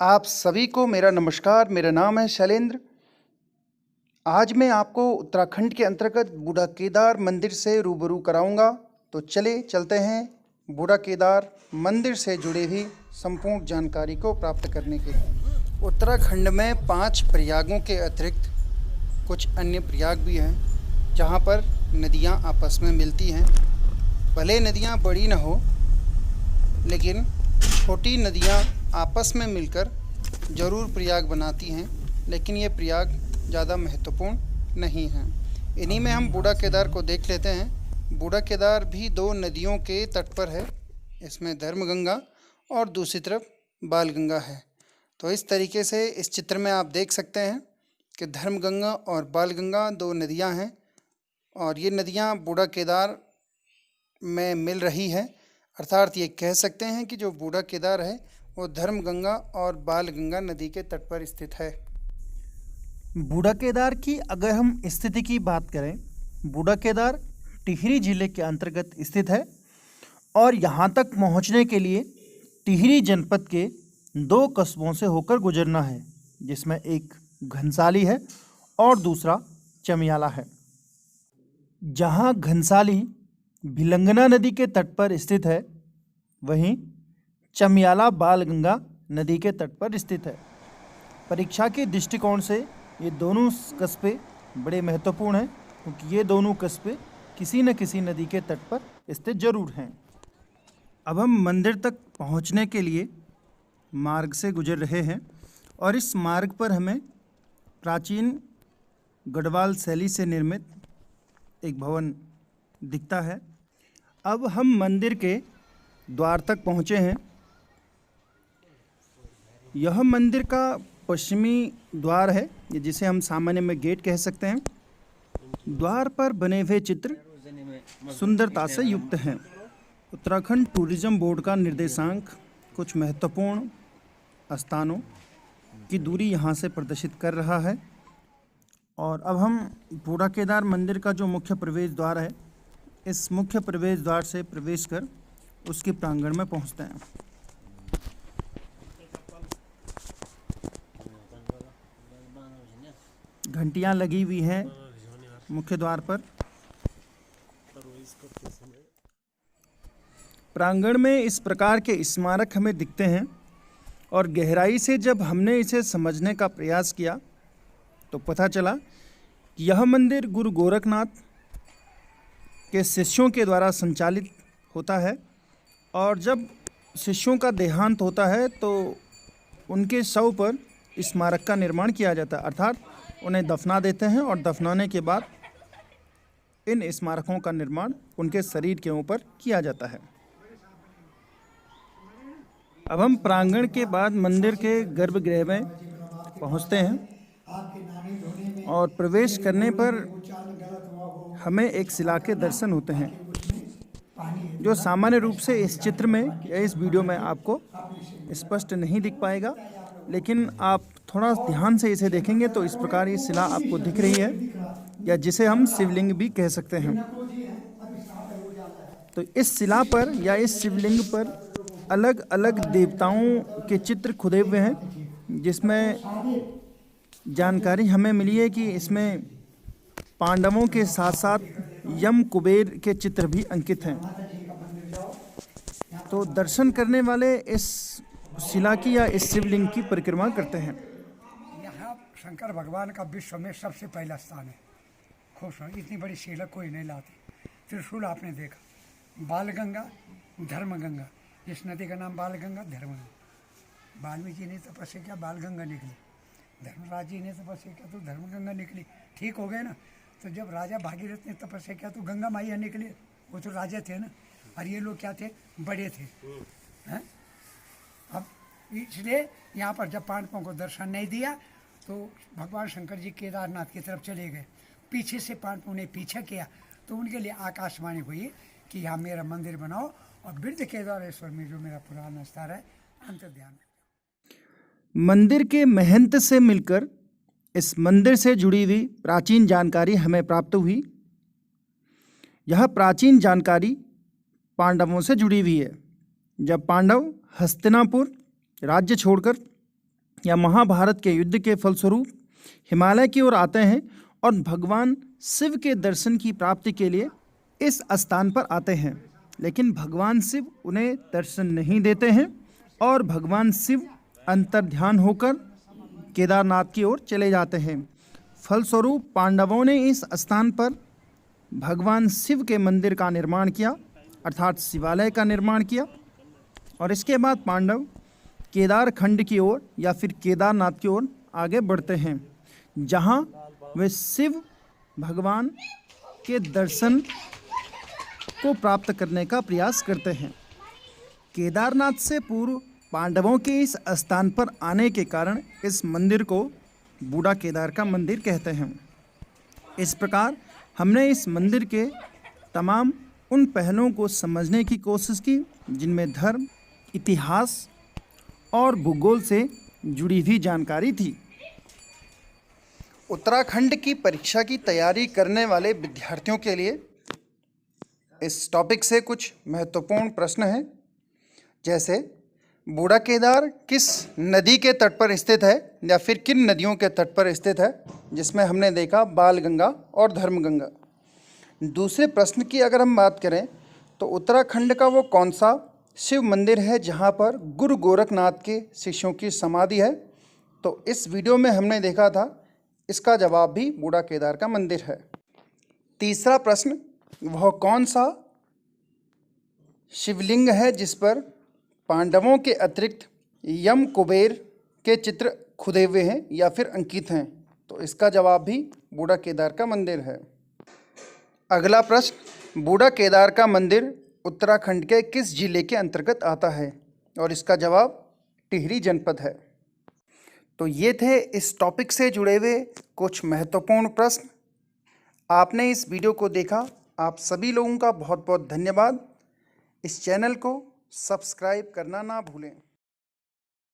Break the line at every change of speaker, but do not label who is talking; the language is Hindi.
आप सभी को मेरा नमस्कार। मेरा नाम है शैलेंद्र। आज मैं आपको उत्तराखंड के अंतर्गत बूढ़ा केदार मंदिर से रूबरू कराऊंगा। तो चलते हैं बूढ़ा केदार मंदिर से जुड़ी हुई संपूर्ण जानकारी को प्राप्त करने के लिए। उत्तराखंड में 5 प्रयागों के अतिरिक्त कुछ अन्य प्रयाग भी हैं जहां पर नदियां आपस में मिलती हैं। भले नदियां बड़ी न हो, लेकिन छोटी नदियां आपस में मिलकर ज़रूर प्रयाग बनाती हैं, लेकिन ये प्रयाग ज़्यादा महत्वपूर्ण नहीं हैं। इन्हीं में हम बूढ़ा केदार को देख लेते हैं। बूढ़ा केदार भी 2 नदियों के तट पर है। इसमें धर्मगंगा और दूसरी तरफ बालगंगा है। तो इस तरीके से इस चित्र में आप देख सकते हैं कि धर्मगंगा और बालगंगा 2 नदियां हैं और ये नदियां बूढ़ा केदार में मिल रही है। अर्थात ये कह सकते हैं कि जो बूढ़ा केदार है वो धर्मगंगा और बालगंगा नदी के तट पर स्थित है।
बूढ़ा केदार की अगर हम स्थिति की बात करें, बूढ़ा केदार टिहरी जिले के अंतर्गत स्थित है और यहाँ तक पहुँचने के लिए टिहरी जनपद के 2 कस्बों से होकर गुजरना है, जिसमें एक घनसाली है और दूसरा चमियाला है। जहाँ घनसाली भिलंगना नदी के तट पर स्थित है, वहीं चमियाला बालगंगा नदी के तट पर स्थित है। परीक्षा के दृष्टिकोण से ये दोनों कस्बे बड़े महत्वपूर्ण हैं, क्योंकि ये दोनों कस्बे किसी न किसी नदी के तट पर स्थित जरूर हैं। अब हम मंदिर तक पहुंचने के लिए मार्ग से गुजर रहे हैं और इस मार्ग पर हमें प्राचीन गढ़वाल शैली से निर्मित एक भवन दिखता है। अब हम मंदिर के द्वार तक पहुँचे हैं। यह मंदिर का पश्चिमी द्वार है, जिसे हम सामान्य में गेट कह सकते हैं। द्वार पर बने हुए चित्र सुंदरता से युक्त हैं। उत्तराखंड टूरिज्म बोर्ड का निर्देशांक कुछ महत्वपूर्ण स्थानों की दूरी यहाँ से प्रदर्शित कर रहा है। और अब हम बूढ़ा केदार मंदिर का जो मुख्य प्रवेश द्वार है, इस मुख्य प्रवेश द्वार से प्रवेश कर उसके प्रांगण में पहुँचते हैं। घंटियां लगी हुई हैं मुख्य द्वार पर। प्रांगण में इस प्रकार के स्मारक हमें दिखते हैं और गहराई से जब हमने इसे समझने का प्रयास किया तो पता चला कि यह मंदिर गुरु गोरखनाथ के शिष्यों के द्वारा संचालित होता है और जब शिष्यों का देहांत होता है तो उनके शव पर स्मारक का निर्माण किया जाता है, अर्थात उन्हें दफना देते हैं और दफनाने के बाद इन स्मारकों का निर्माण उनके शरीर के ऊपर किया जाता है। अब हम प्रांगण के बाद मंदिर के गर्भगृह में पहुंचते हैं और प्रवेश करने पर हमें एक शिला के दर्शन होते हैं, जो सामान्य रूप से इस चित्र में या इस वीडियो में आपको स्पष्ट नहीं दिख पाएगा, लेकिन आप थोड़ा ध्यान से इसे देखेंगे तो इस प्रकार ये शिला आपको दिख रही है, या जिसे हम शिवलिंग भी कह सकते हैं। तो इस शिला पर या इस शिवलिंग पर अलग अलग देवताओं के चित्र खुदे हुए हैं, जिसमें जानकारी हमें मिली है कि इसमें पांडवों के साथ साथ यम कुबेर के चित्र भी अंकित हैं। तो दर्शन करने वाले इस शिला की या इस शिवलिंग की परिक्रमा करते हैं।
यहाँ शंकर भगवान का विश्व में सबसे पहला स्थान है। खुश हो, इतनी बड़ी शिला कोई नहीं लाती। त्रिशूल आपने देखा, बालगंगा, धर्मगंगा। इस नदी का नाम बालगंगा, धर्मगंगा। वाल्मीकि ने तपस्या किया, बालगंगा निकली। धर्मराज जी ने तपस्या किया तो धर्मगंगा निकली। ठीक हो गए ना। तो जब राजा भागीरथ ने तपस्या किया तो गंगा मैया निकली। वो तो राजा थे ना, और ये लोग क्या थे, बड़े थे। हैं? अब इसलिए यहाँ पर जब पांडवों को दर्शन नहीं दिया तो भगवान शंकर जी केदारनाथ की तरफ चले गए। पीछे से पांडवों ने पीछा किया तो उनके लिए आकाशवाणी हुई कि यहाँ मेरा मंदिर बनाओ और वृद्ध केदारेश्वर में जो मेरा पुराना स्थान है अंतर्ध्यान।
मंदिर के महंत से मिलकर इस मंदिर से जुड़ी हुई प्राचीन जानकारी हमें प्राप्त हुई। यह प्राचीन जानकारी पांडवों से जुड़ी हुई है। जब पांडव हस्तिनापुर राज्य छोड़कर या महाभारत के युद्ध के फलस्वरूप हिमालय की ओर आते हैं और भगवान शिव के दर्शन की प्राप्ति के लिए इस स्थान पर आते हैं। लेकिन भगवान शिव उन्हें दर्शन नहीं देते हैं और भगवान शिव अंतर्ध्यान होकर केदारनाथ की ओर चले जाते हैं। फलस्वरूप पांडवों ने इस स्थान पर भगवान शिव के मंदिर का निर्माण किया, अर्थात शिवालय का निर्माण किया। और इसके बाद पांडव केदार खंड की ओर या फिर केदारनाथ की ओर आगे बढ़ते हैं, जहां वे शिव भगवान के दर्शन को प्राप्त करने का प्रयास करते हैं। केदारनाथ से पूर्व पांडवों के इस स्थान पर आने के कारण इस मंदिर को बूढ़ा केदार का मंदिर कहते हैं। इस प्रकार हमने इस मंदिर के तमाम उन पहलुओं को समझने की कोशिश की जिनमें धर्म, इतिहास और भूगोल से जुड़ी हुई जानकारी थी।
उत्तराखंड की परीक्षा की तैयारी करने वाले विद्यार्थियों के लिए इस टॉपिक से कुछ महत्वपूर्ण प्रश्न हैं, जैसे बूढ़ा केदार किस नदी के तट पर स्थित है या फिर किन नदियों के तट पर स्थित है, जिसमें हमने देखा बालगंगा और धर्मगंगा। दूसरे प्रश्न की अगर हम बात करें तो उत्तराखंड का वो कौन सा शिव मंदिर है जहाँ पर गुरु गोरखनाथ के शिष्यों की समाधि है। तो इस वीडियो में हमने देखा था, इसका जवाब भी बूढ़ा केदार का मंदिर है। तीसरा प्रश्न, वह कौन सा शिवलिंग है जिस पर पांडवों के अतिरिक्त यम कुबेर के चित्र खुदे हुए हैं या फिर अंकित हैं। तो इसका जवाब भी बूढ़ा केदार का मंदिर है। अगला प्रश्न, बूढ़ा केदार का मंदिर उत्तराखंड के किस जिले के अंतर्गत आता है, और इसका जवाब टिहरी जनपद है। तो ये थे इस टॉपिक से जुड़े हुए कुछ महत्वपूर्ण प्रश्न। आपने इस वीडियो को देखा, आप सभी लोगों का बहुत बहुत धन्यवाद। इस चैनल को सब्सक्राइब करना ना भूलें।